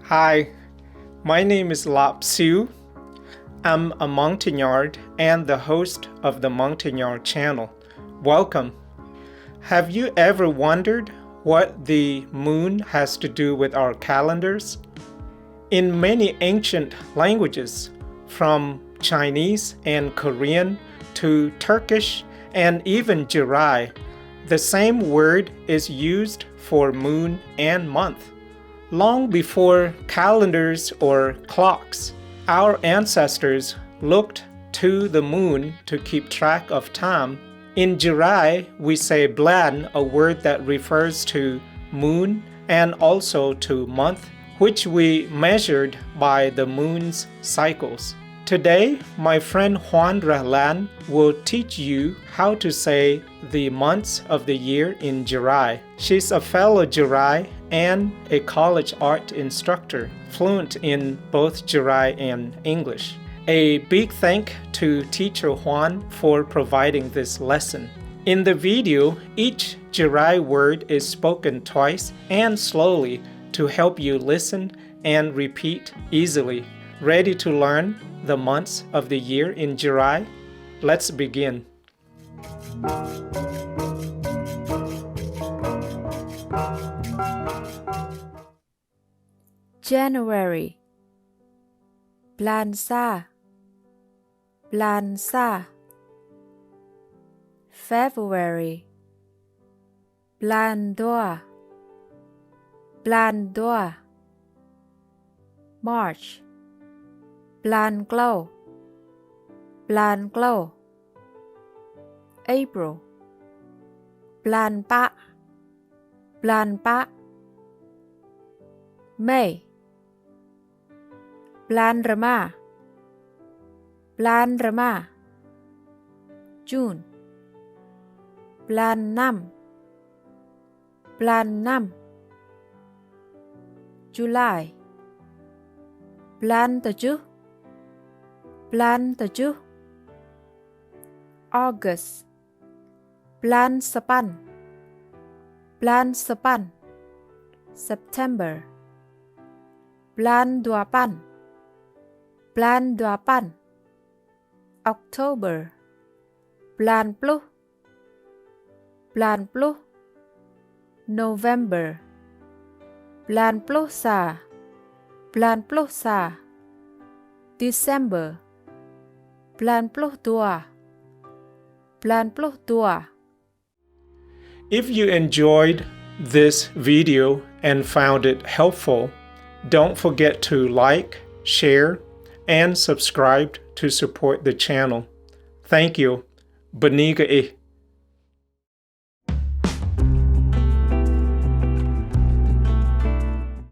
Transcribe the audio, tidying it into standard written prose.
Hi, my name is Lap Siu. I'm a Montagnard and the host of the Montagnard channel. Welcome. Have you ever wondered what the moon has to do with our calendars? In many ancient languages, from Chinese and Korean to Turkish and even Jarai, the same word is used for moon and month. Long before calendars or clocks, our ancestors looked to the moon to keep track of time. In Jarai, we say blan, a word that refers to moon and also to month, which we measured by the moon's cycles. Today, my friend Hoan Rahlan will teach you how to say the months of the year in Jarai. She's a fellow Jarai and a college art instructor, fluent in both Jarai and English. A big thank to teacher Hoan for providing this lesson. In the video, each Jarai word is spoken twice and slowly to help you listen and repeat easily. Ready to learn the months of the year in Jarai? Let's begin. January Blansa February Blandoa March Blanglo April Blanpa May Blanrama June Blannam July Blantaju August Blansapan September Blanduapan October Blanpluh November Blanpluhsa December Blanpluhdua If you enjoyed this video and found it helpful, don't forget to like, share, and subscribe to support the channel. Thank you. Baniga